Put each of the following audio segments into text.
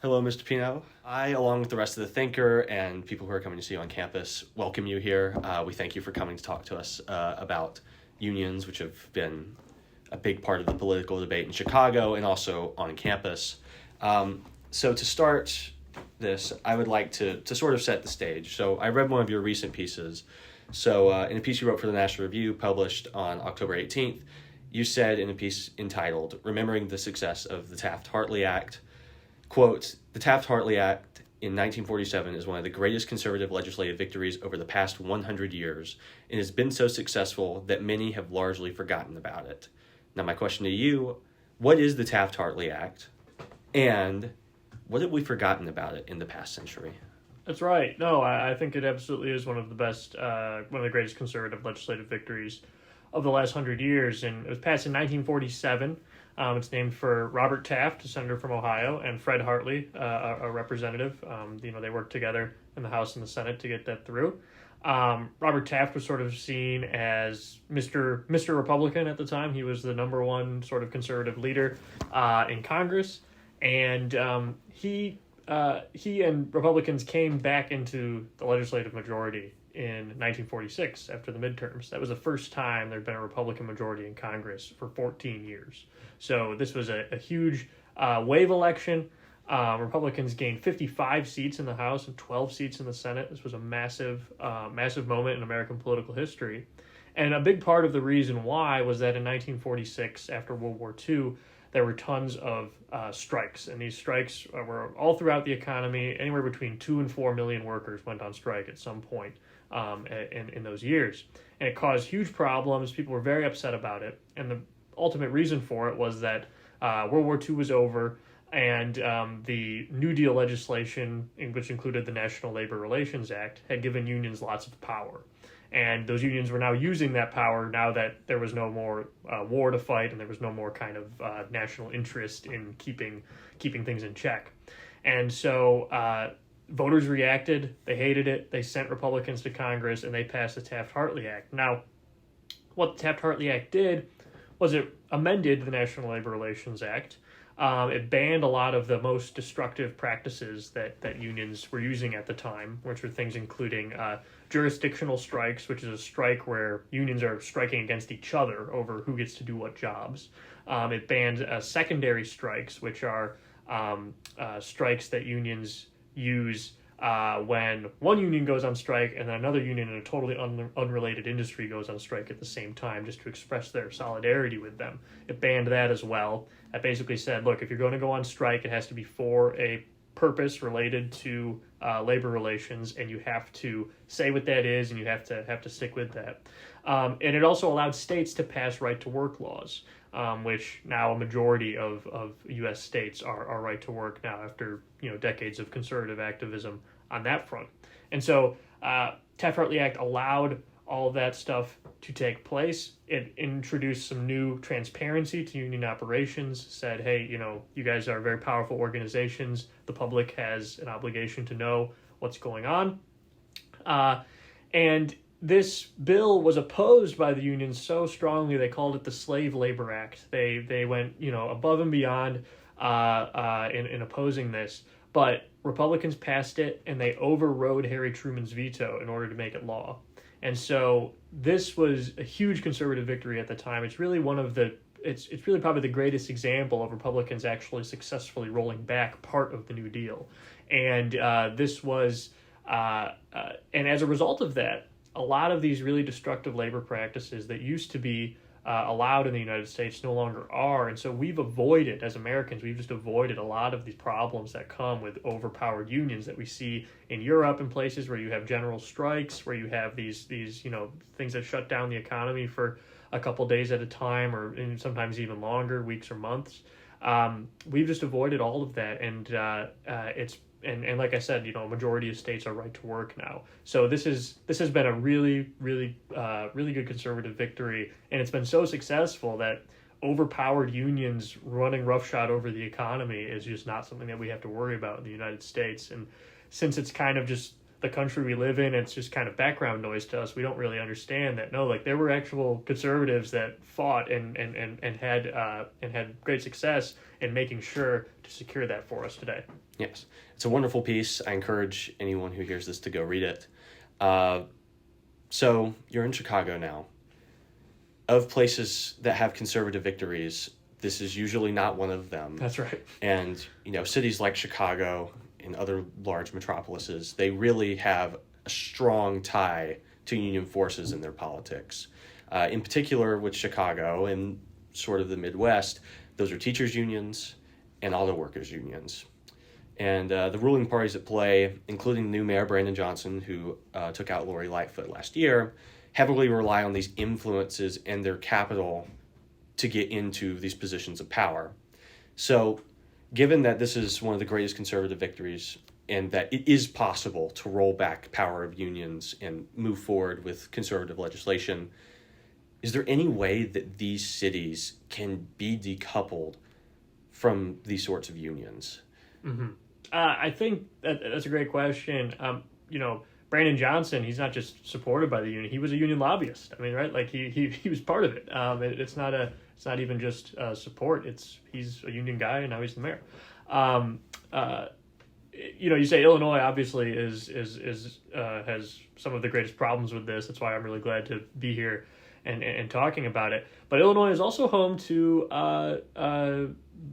Hello, Mr. Pino. I, along with the rest of the Thinker and people who are coming to see you on campus, welcome you here. We thank you for coming to talk to us about unions, which have been a big part of the political debate in Chicago and also on campus. So to start this, I would like to sort of set the stage. So I read one of your recent pieces. So in a piece you wrote for the National Review, published on October 18th, you said in a piece entitled, "Remembering the Success of the Taft-Hartley Act," quote, "The Taft-Hartley Act in 1947 is one of the greatest conservative legislative victories over the past 100 years and has been so successful that many have largely forgotten about it." Now my question to you, what is the Taft-Hartley Act, and what have we forgotten about it in the past century? That's right. No, I think it absolutely is one of the best, one of the greatest conservative legislative victories of the last 100 years. And it was passed in 1947. It's named for Robert Taft, a senator from Ohio, and Fred Hartley, a representative. They worked together in the House and the Senate to get that through. Robert Taft was sort of seen as Mr. Republican at the time. He was the number one sort of conservative leader in Congress, and he and Republicans came back into the legislative majority in 1946 after the midterms. That was the first time there'd been a Republican majority in Congress for 14 years. So this was a huge wave election. Republicans gained 55 seats in the House and 12 seats in the Senate. This was a massive moment in American political history. And a big part of the reason why was that in 1946, after World War II, there were tons of strikes. And these strikes were all throughout the economy. Anywhere between 2 and 4 million workers went on strike at some point in those years. And it caused huge problems. People were very upset about it. And the ultimate reason for it was that World War II was over, and the New Deal legislation, which included the National Labor Relations Act, had given unions lots of power. And those unions were now using that power now that there was no more war to fight and there was no more kind of national interest in keeping things in check. And so voters reacted. They hated it. They sent Republicans to Congress, and they passed the Taft-Hartley Act. Now, what the Taft-Hartley Act did was it amended the National Labor Relations Act. It banned a lot of the most destructive practices that unions were using at the time, which were things including jurisdictional strikes, which is a strike where unions are striking against each other over who gets to do what jobs. It banned secondary strikes, which are strikes that unions use when one union goes on strike and then another union in a totally unrelated industry goes on strike at the same time, just to express their solidarity with them. It banned that as well. It basically said, look, if you're going to go on strike, it has to be for a purpose related to labor relations, and you have to say what that is, and you have to stick with that. And it also allowed states to pass right-to-work laws, which now a majority of U.S. states are right to work now after decades of conservative activism on that front. And so Taft-Hartley Act allowed all of that stuff to take place. It introduced some new transparency to union operations, said, hey, you guys are very powerful organizations. The public has an obligation to know what's going on. And this bill was opposed by the unions so strongly they called it the Slave Labor Act. They went above and beyond in opposing this, but Republicans passed it and they overrode Harry Truman's veto in order to make it law. And so this was a huge conservative victory at the time. It's really it's really probably the greatest example of Republicans actually successfully rolling back part of the New Deal. And this was and as a result of that, a lot of these really destructive labor practices that used to be allowed in the United States no longer are. And so as Americans, we've just avoided a lot of these problems that come with overpowered unions that we see in Europe and places where you have general strikes, where you have these things that shut down the economy for a couple days at a time, or sometimes even longer, weeks or months. We've just avoided all of that, and And like I said, a majority of states are right to work now. So this has been a really, really, really good conservative victory, and it's been so successful that overpowered unions running roughshod over the economy is just not something that we have to worry about in the United States. And since it's kind of just the country we live in, it's just kind of background noise to us. We don't really understand that. No, there were actual conservatives that fought and had great success in making sure to secure that for us today. Yes, it's a wonderful piece. I encourage anyone who hears this to go read it. So you're in Chicago now. Of places that have conservative victories, this is usually not one of them. That's right. And, cities like Chicago and other large metropolises, they really have a strong tie to union forces in their politics. In particular, with Chicago and sort of the Midwest, those are teachers' unions and auto workers' unions. And the ruling parties at play, including the new mayor, Brandon Johnson, who took out Lori Lightfoot last year, heavily rely on these influences and their capital to get into these positions of power. So given that this is one of the greatest conservative victories and that it is possible to roll back power of unions and move forward with conservative legislation, is there any way that these cities can be decoupled from these sorts of unions? Mm-hmm. I think that's a great question. Brandon Johnson, he's not just supported by the union; he was a union lobbyist. I mean, right? Like he was part of it. It's not even just support. He's a union guy, and now he's the mayor. You say Illinois obviously has some of the greatest problems with this. That's why I'm really glad to be here and talking about it. But Illinois is also home to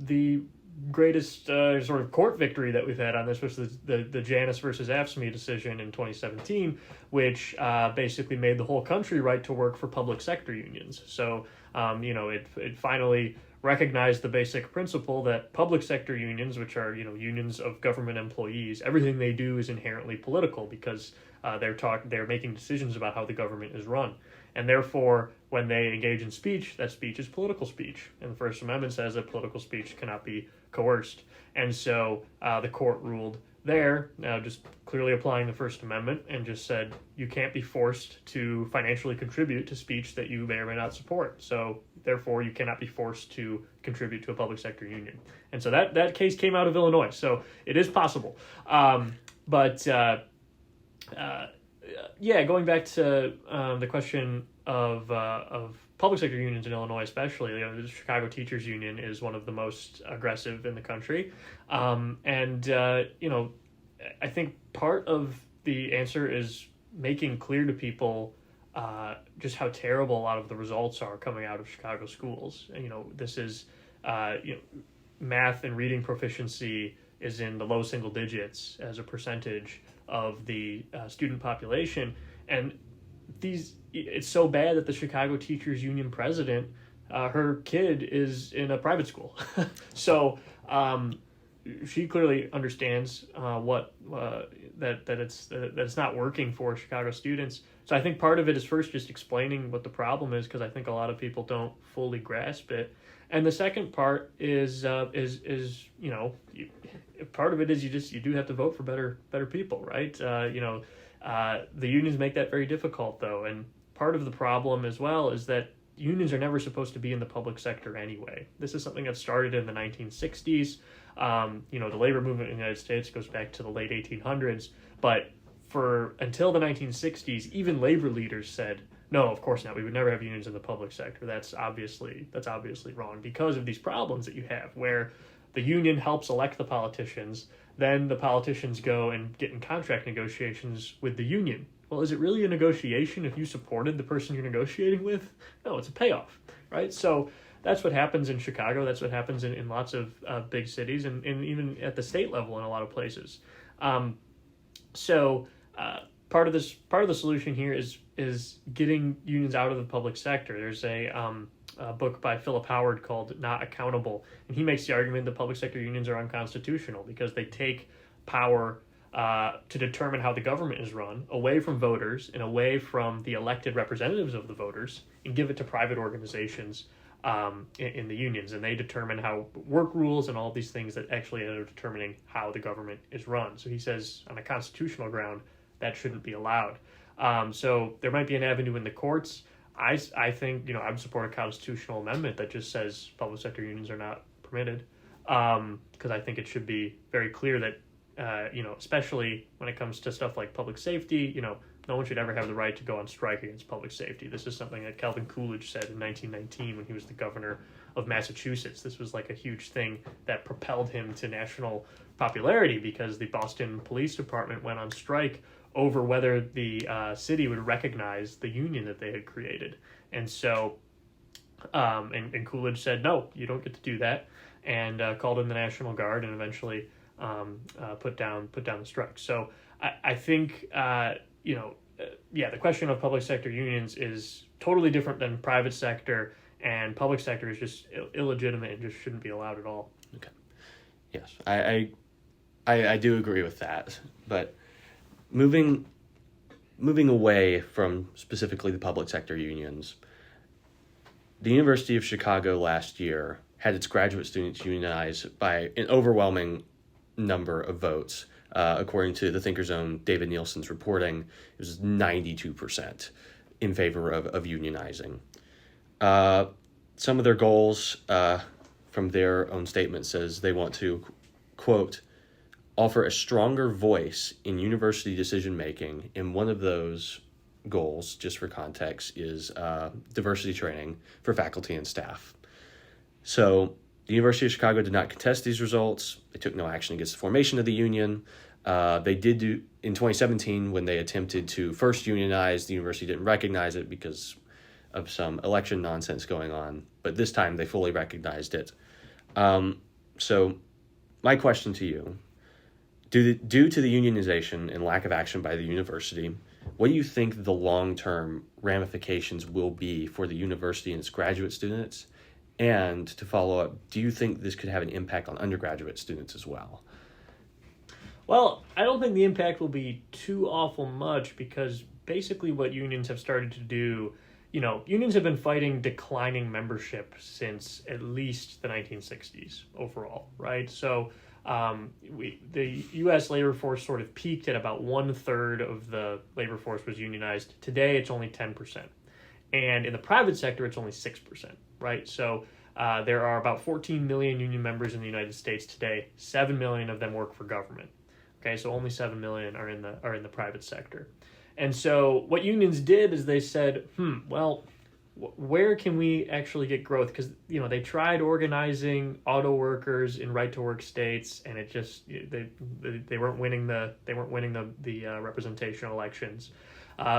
the greatest sort of court victory that we've had on this, which was the Janus versus AFSCME decision in 2017, which basically made the whole country right to work for public sector unions. So, it finally recognized the basic principle that public sector unions, which are, unions of government employees, everything they do is inherently political because they're making decisions about how the government is run. And therefore, when they engage in speech, that speech is political speech. And the First Amendment says that political speech cannot be coerced. And so the court ruled there, just clearly applying the First Amendment, and just said you can't be forced to financially contribute to speech that you may or may not support. So therefore, you cannot be forced to contribute to a public sector union. And so that case came out of Illinois. So it is possible. Going back to the question of public sector unions in Illinois, especially, the Chicago Teachers Union is one of the most aggressive in the country, I think part of the answer is making clear to people just how terrible a lot of the results are coming out of Chicago schools. This is math and reading proficiency is in the low single digits as a percentage of the student population, and it's so bad that the Chicago Teachers Union president, her kid is in a private school. So she clearly understands that it's not working for Chicago students. So I think part of it is first just explaining what the problem is, because I think a lot of people don't fully grasp it. And the second part is part of it is you do have to vote for better people, right? The unions make that very difficult, though, and part of the problem as well is that unions are never supposed to be in the public sector anyway. This is something that started in the 1960s. The labor movement in the United States goes back to the late 1800s, but until the 1960s, even labor leaders said, no, of course not. We would never have unions in the public sector. That's obviously wrong because of these problems that you have, where the union helps elect the politicians, then the politicians go and get in contract negotiations with the union. Well, is it really a negotiation if you supported the person you're negotiating with? No, it's a payoff, right? So that's what happens in Chicago. That's what happens in lots of big cities and even at the state level in a lot of places. Part of the solution here is getting unions out of the public sector. There's a book by Philip Howard called Not Accountable, and he makes the argument that public sector unions are unconstitutional because they take power to determine how the government is run away from voters and away from the elected representatives of the voters and give it to private organizations in the unions, and they determine how work rules and all these things that actually end up determining how the government is run. So he says on a constitutional ground that shouldn't be allowed. So there might be an avenue in the courts. I think, I would support a constitutional amendment that just says public sector unions are not permitted, because I think it should be very clear that, especially when it comes to stuff like public safety, no one should ever have the right to go on strike against public safety. This is something that Calvin Coolidge said in 1919 when he was the governor of Massachusetts. This was like a huge thing that propelled him to national popularity because the Boston Police Department went on strike over whether the city would recognize the union that they had created. And so, and Coolidge said, no, you don't get to do that, and called in the National Guard and eventually put down the strike. So I think, the question of public sector unions is totally different than private sector, and public sector is just illegitimate and just shouldn't be allowed at all. Okay. Yes, I do agree with that, but moving away from specifically the public sector unions, the University of Chicago last year had its graduate students unionized by an overwhelming number of votes. According to the Thinker's Own David Nielsen's reporting, it was 92% in favor of unionizing. Some of their goals from their own statement says they want to, quote, offer a stronger voice in university decision-making, and one of those goals, just for context, is diversity training for faculty and staff. So the University of Chicago did not contest these results. They took no action against the formation of the union. They did do, in 2017, when they attempted to first unionize, the university didn't recognize it because of some election nonsense going on, but this time they fully recognized it. So my question to you, due to the unionization and lack of action by the university, what do you think the long-term ramifications will be for the university and its graduate students? And to follow up, do you think this could have an impact on undergraduate students as well? Well, I don't think the impact will be too awful much because basically what unions have started to do, unions have been fighting declining membership since at least the 1960s overall, right? So the U.S. labor force sort of peaked at about 1/3 of the labor force was unionized. Today, it's only 10%. And in the private sector, it's only 6%, right? So there are about 14 million union members in the United States today. 7 million of them work for government. Okay, so only 7 million are in the private sector. And so what unions did is they said, where can we actually get growth? Because they tried organizing auto workers in right-to-work states, and it just they weren't winning the representational elections.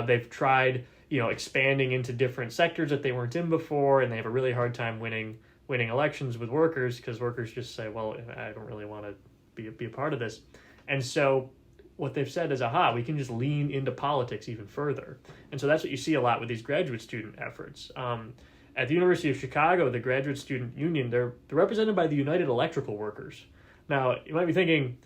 They've tried expanding into different sectors that they weren't in before, and they have a really hard time winning elections with workers because workers just say, well, I don't really want to be a part of this. And so what they've said is, we can just lean into politics even further. And so that's what you see a lot with these graduate student efforts. At the University of Chicago, the Graduate Student Union, they're represented by the United Electrical Workers. Now, you might be thinking,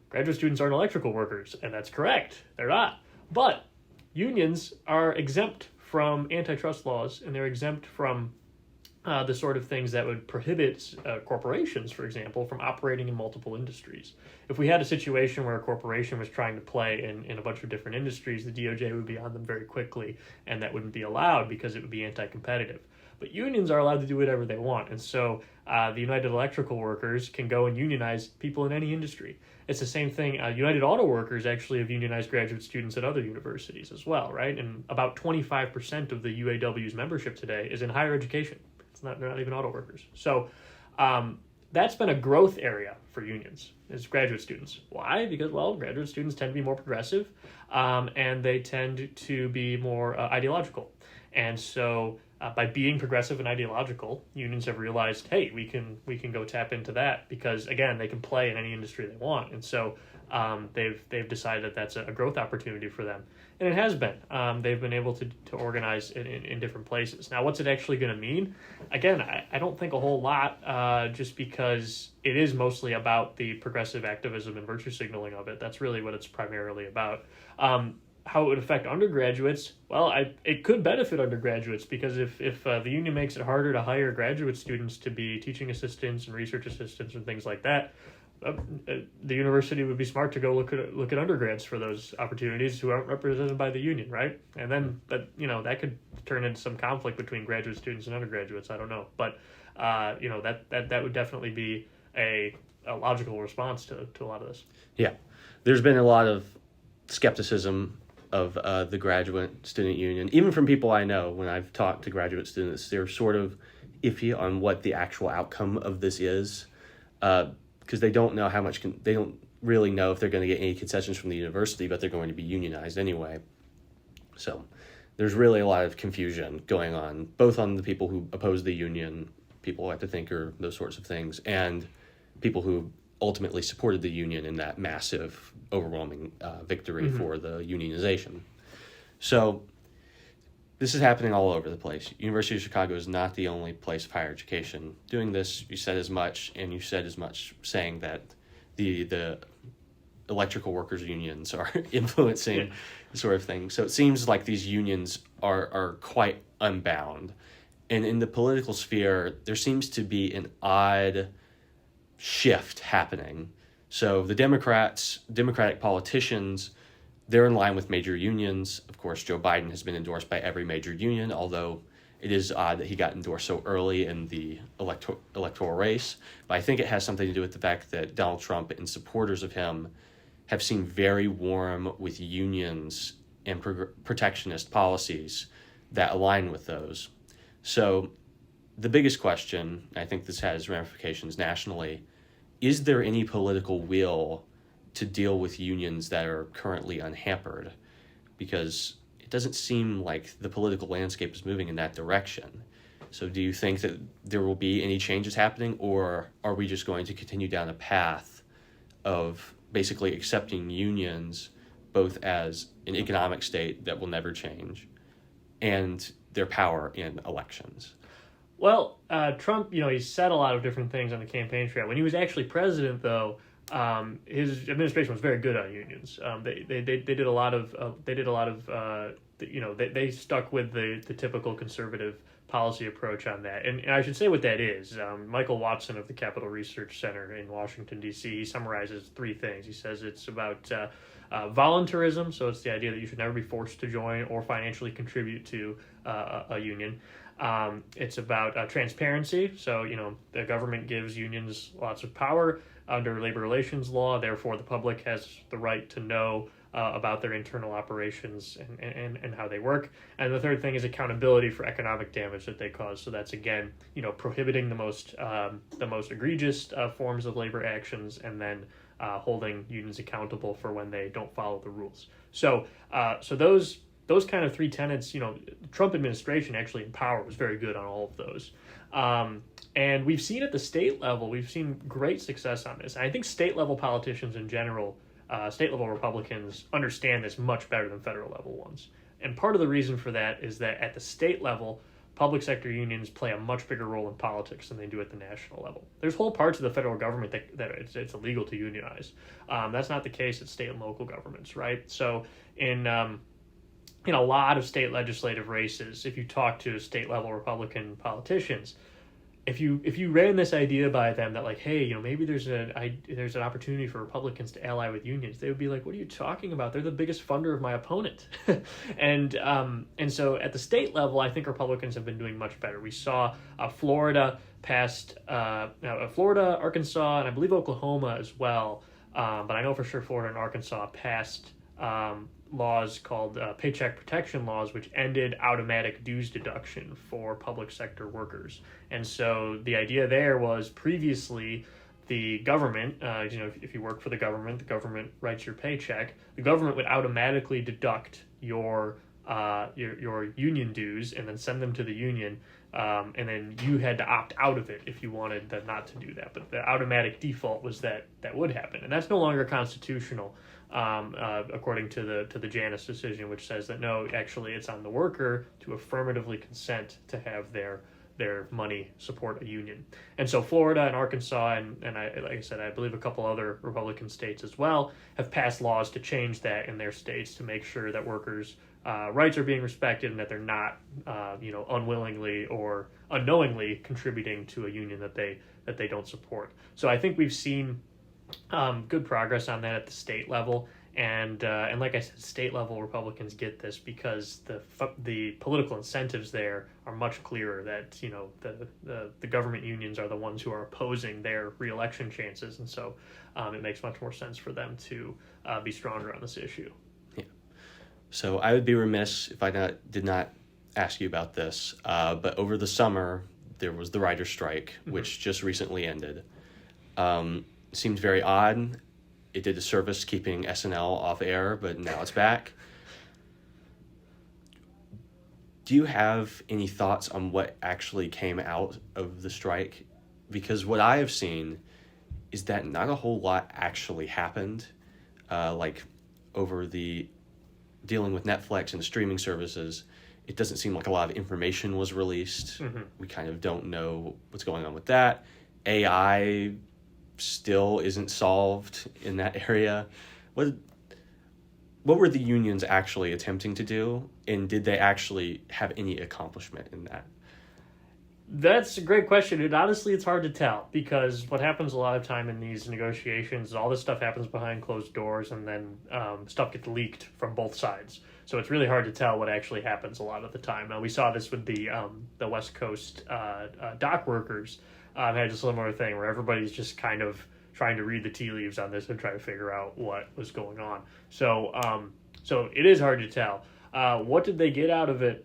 graduate students aren't electrical workers, and that's correct. They're not. But unions are exempt from antitrust laws, and they're exempt from the sort of things that would prohibit corporations, for example, from operating in multiple industries. If we had a situation where a corporation was trying to play in a bunch of different industries, the DOJ would be on them very quickly, and that wouldn't be allowed because it would be anti-competitive. But unions are allowed to do whatever they want, and so the United Electrical Workers can go and unionize people in any industry. It's the same thing. United Auto Workers actually have unionized graduate students at other universities as well, right? And about 25% of the UAW's membership today is in higher education. They're not even auto workers. So that's been a growth area for unions as graduate students. Why? Because, graduate students tend to be more progressive, and they tend to be more ideological. And so by being progressive and ideological, unions have realized, hey, we can go tap into that because, again, they can play in any industry they want. And so they've decided that that's a growth opportunity for them. And it has been. They've been able to organize in different places. Now, what's it actually going to mean? Again, I don't think a whole lot, just because it is mostly about the progressive activism and virtue signaling of it. That's really what it's primarily about. How it would affect undergraduates? Well, it could benefit undergraduates because if the union makes it harder to hire graduate students to be teaching assistants and research assistants and things like that, the university would be smart to go look at undergrads for those opportunities who aren't represented by the union, right? And then that could turn into some conflict between graduate students and undergraduates. I don't know, but that would definitely be a logical response to a lot of this. Yeah, there's been a lot of skepticism of the graduate student union, even from people I know. When I've talked to graduate students, they're sort of iffy on what the actual outcome of this is, because they don't know how much they don't really know if they're going to get any concessions from the university, but they're going to be unionized anyway. So there's really a lot of confusion going on, both on the people who oppose the union, people like the Thinker, those sorts of things, and people who ultimately supported the union in that massive, overwhelming victory for the unionization. So this is happening all over the place. University of Chicago is not the only place of higher education doing this. You said as much, and you said as much saying that the electrical workers unions are influencing the sort of thing. So it seems like these unions are quite unbound. And in the political sphere, there seems to be an odd shift happening. So the Democratic politicians, they're in line with major unions. Of course, Joe Biden has been endorsed by every major union, although it is odd that he got endorsed so early in the electoral race. But I think it has something to do with the fact that Donald Trump and supporters of him have seemed very warm with unions and protectionist policies that align with those. So the biggest question, I think this has ramifications nationally, is there any political will to deal with unions that are currently unhampered? Because it doesn't seem like the political landscape is moving in that direction. So do you think that there will be any changes happening, or are we just going to continue down a path of basically accepting unions both as an economic state that will never change and their power in elections? Well, Trump, he said a lot of different things on the campaign trail. When he was actually president, though, his administration was very good on unions. They did a lot of they stuck with the typical conservative policy approach on that. And I should say what that is. Michael Watson of the Capital Research Center in Washington, D.C., he summarizes three things. He says it's about voluntarism, so it's the idea that you should never be forced to join or financially contribute to a union. It's about transparency, so the government gives unions lots of power under labor relations law, therefore the public has the right to know about their internal operations and how they work. And the third thing is accountability for economic damage that they cause. So that's, again, prohibiting the most egregious forms of labor actions, and then holding unions accountable for when they don't follow the rules. So those kind of three tenets, Trump administration actually in power was very good on all of those. And we've seen at the state level, we've seen great success on this. And I think state level politicians in general, state level Republicans understand this much better than federal level ones. And part of the reason for that is that at the state level, public sector unions play a much bigger role in politics than they do at the national level. There's whole parts of the federal government that it's illegal to unionize. That's not the case at state and local governments, right? So in a lot of state legislative races, if you talk to state level Republican politicians, if you ran this idea by them that like, hey, maybe there's an opportunity for Republicans to ally with unions, they would be like, what are you talking about? They're the biggest funder of my opponent. and so at the state level, I think Republicans have been doing much better. We saw Florida passed Florida, Arkansas, and I believe Oklahoma as well. But I know for sure Florida and Arkansas passed laws called paycheck protection laws, which ended automatic dues deduction for public sector workers. And so the idea there was previously the government, if you work for the government writes your paycheck, the government would automatically deduct your union dues and then send them to the union. And then you had to opt out of it if you wanted them not to do that. But the automatic default was that would happen. And that's no longer constitutional, according to the Janus decision, which says that no, actually it's on the worker to affirmatively consent to have their money support a union. And so Florida and Arkansas and like I said, I believe a couple other Republican states as well have passed laws to change that in their states to make sure that workers' rights are being respected and that they're not, unwillingly or unknowingly contributing to a union that they don't support. So I think we've seen good progress on that at the state level, and like I said, state level Republicans get this because the political incentives there are much clearer. That the government unions are the ones who are opposing their reelection chances, and so it makes much more sense for them to be stronger on this issue. Yeah. So I would be remiss if I did not ask you about this, but over the summer, there was the writer's strike, which just recently ended. Seemed very odd. It did a service keeping SNL off air, but now it's back. Do you have any thoughts on what actually came out of the strike? Because what I have seen is that not a whole lot actually happened, like over the dealing with Netflix and the streaming services. It doesn't seem like a lot of information was released. We kind of don't know what's going on with that. AI still isn't solved in that area. What were the unions actually attempting to do, and did they actually have any accomplishment in that? That's a great question, and honestly, it's hard to tell, because what happens a lot of time in these negotiations, all this stuff happens behind closed doors, and then stuff gets leaked from both sides. So it's really hard to tell what actually happens a lot of the time. Now, we saw this with the West Coast dock workers. Had a similar thing where everybody's just kind of trying to read the tea leaves on this and try to figure out what was going on. So it is hard to tell. What did they get out of it?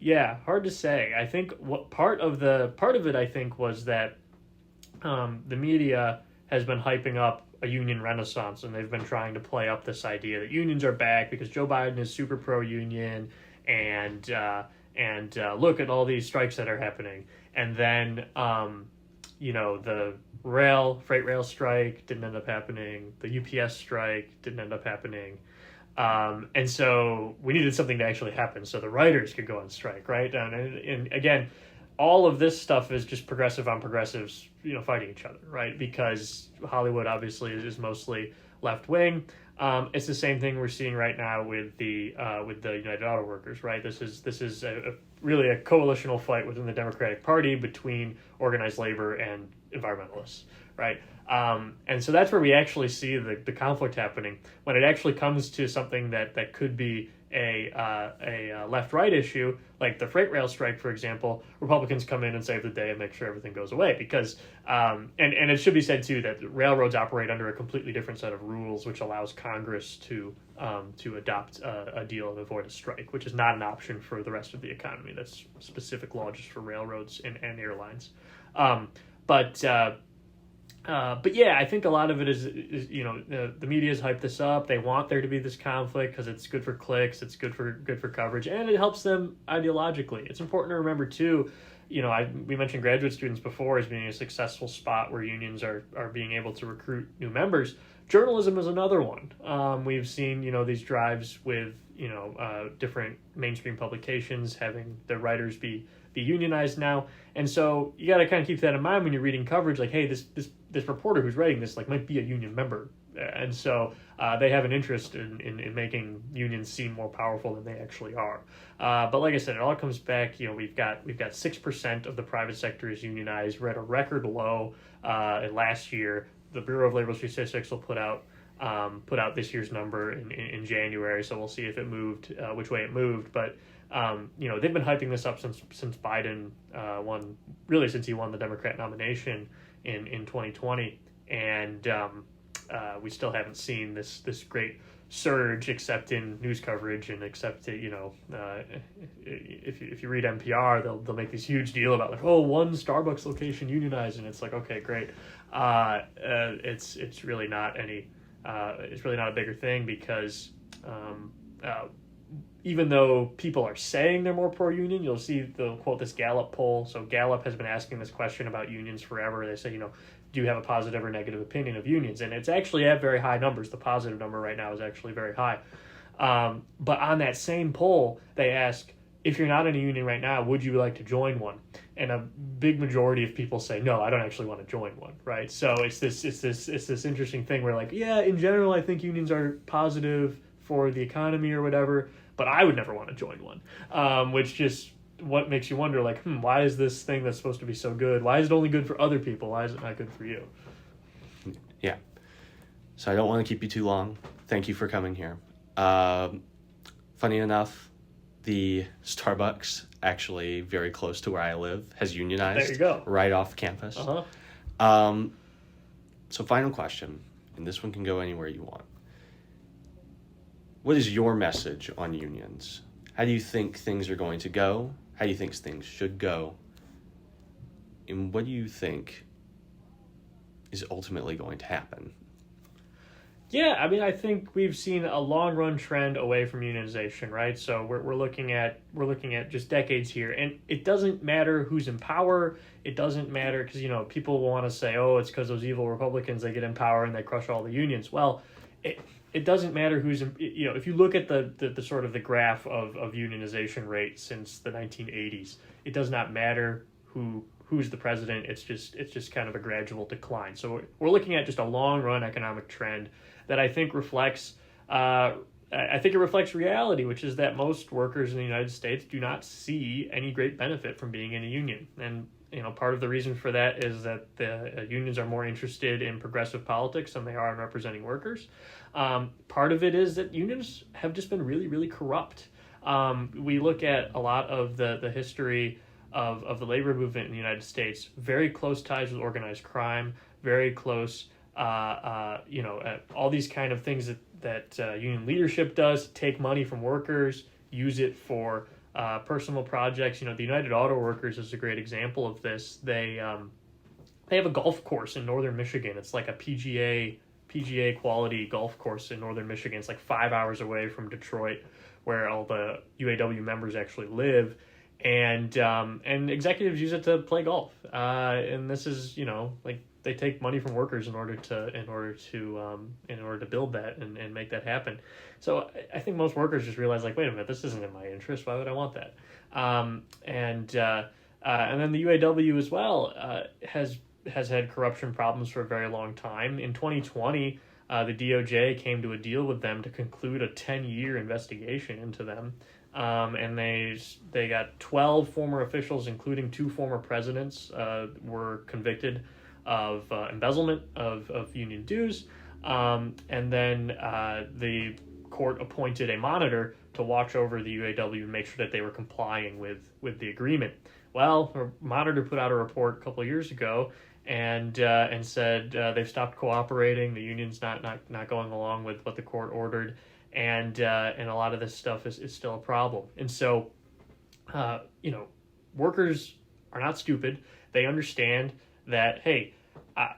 Yeah, hard to say. I think what part of it I think was that the media has been hyping up a union renaissance, and they've been trying to play up this idea that unions are back because Joe Biden is super pro-union, and look at all these strikes that are happening. And then the freight rail strike didn't end up happening. The UPS strike didn't end up happening. And so we needed something to actually happen so the writers could go on strike, right? And again, all of this stuff is just progressive on progressives, fighting each other, right? Because Hollywood obviously is mostly left wing. It's the same thing we're seeing right now with the United Auto Workers, right? This is really a coalitional fight within the Democratic Party between organized labor and environmentalists, right? And so that's where we actually see the conflict happening. When it actually comes to something that could be a left-right issue, like the freight rail strike, for example, Republicans come in and save the day and make sure everything goes away. Because and it should be said too that railroads operate under a completely different set of rules, which allows Congress to adopt a deal and avoid a strike, which is not an option for the rest of the economy. That's specific law just for railroads and airlines. But yeah, I think a lot of it is the media's hyped this up. They want there to be this conflict because it's good for clicks, it's good for coverage, and it helps them ideologically. It's important to remember too, we mentioned graduate students before as being a successful spot where unions are being able to recruit new members. Journalism is another one. We've seen these drives with different mainstream publications having their writers be unionized now, and so you got to kind of keep that in mind when you're reading coverage. Like, hey, this reporter who's writing this might be a union member, and so they have an interest in making unions seem more powerful than they actually are. But like I said, it all comes back. We've got 6% of the private sector is unionized. We're at a record low. Last year, the Bureau of Labor Statistics will put out this year's number in January, so we'll see if it moved, which way it moved. But they've been hyping this up since Biden won, really since he won the Democrat nomination in 2020, and we still haven't seen this great surge except in news coverage, and except if you read NPR, they'll make this huge deal about one Starbucks location unionized, and it's like, okay, great. It's really not it's really not a bigger thing, because even though people are saying they're more pro-union, you'll see they'll quote this Gallup poll. So Gallup has been asking this question about unions forever. They say, do you have a positive or negative opinion of unions? And it's actually at very high numbers. The positive number right now is actually very high. But on that same poll, they ask, if you're not in a union right now, would you like to join one? And a big majority of people say, no, I don't actually want to join one, right? So it's this interesting thing where, like, yeah, in general, I think unions are positive for the economy or whatever, but I would never want to join one, which just what makes you wonder, like, why is this thing that's supposed to be so good? Why is it only good for other people? Why is it not good for you? Yeah. So I don't want to keep you too long. Thank you for coming here. Funny enough, the Starbucks, actually very close to where I live, has unionized. There you go. Right off campus. Uh-huh. So final question, and this one can go anywhere you want. What is your message on unions? How do you think things are going to go? How do you think things should go? And what do you think is ultimately going to happen? Yeah, I mean, I think we've seen a long run trend away from unionization, right? So we're looking at just decades here, and it doesn't matter who's in power. It doesn't matter because people want to say, oh, it's because those evil Republicans, they get in power and they crush all the unions. Well, it doesn't matter who's in, if you look at the sort of the graph of unionization rate since the 1980s, it does not matter who's the president. It's just kind of a gradual decline. So we're looking at just a long run economic trend that I think reflects reality, which is that most workers in the United States do not see any great benefit from being in a union. And part of the reason for that is that the unions are more interested in progressive politics than they are in representing workers. Part of it is that unions have just been really, really corrupt. We look at a lot of the history of the labor movement in the United States, very close ties with organized crime, very close all these kind of things that union leadership does, take money from workers, use it for personal projects. The United Auto Workers is a great example of this. They have a golf course in northern Michigan. It's like a PGA quality golf course in northern Michigan. It's like 5 hours away from Detroit, where all the UAW members actually live. And executives use it to play golf. And this is they take money from workers in order to build that and make that happen. So I think most workers just realize, wait a minute, this isn't in my interest. Why would I want that? And then the UAW as well has had corruption problems for a very long time. In 2020, the DOJ came to a deal with them to conclude a 10-year investigation into them. And they got 12 former officials, including 2 former presidents, were convicted of embezzlement of union dues. And then the court appointed a monitor to watch over the UAW and make sure that they were complying with the agreement. Well, the monitor put out a report a couple of years ago and said they've stopped cooperating. The union's not going along with what the court ordered. And a lot of this stuff is still a problem. And so, workers are not stupid. They understand that, hey,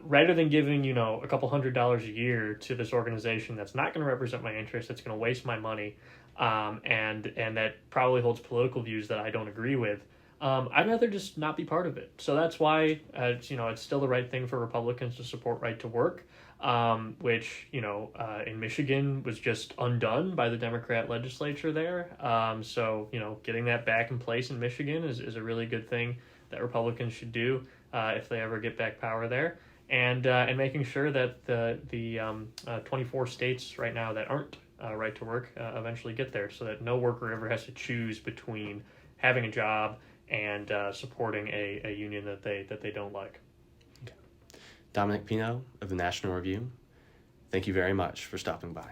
rather than giving, a couple $100s a year to this organization that's not going to represent my interests, that's going to waste my money, and that probably holds political views that I don't agree with, I'd rather just not be part of it. So that's why, it's still the right thing for Republicans to support right to work. Which, in Michigan was just undone by the Democrat legislature there. So, getting that back in place in Michigan is a really good thing that Republicans should do if they ever get back power there. And making sure that the 24 states right now that aren't right to work eventually get there, so that no worker ever has to choose between having a job and supporting a union that they don't like. Dominic Pino of the National Review, thank you very much for stopping by.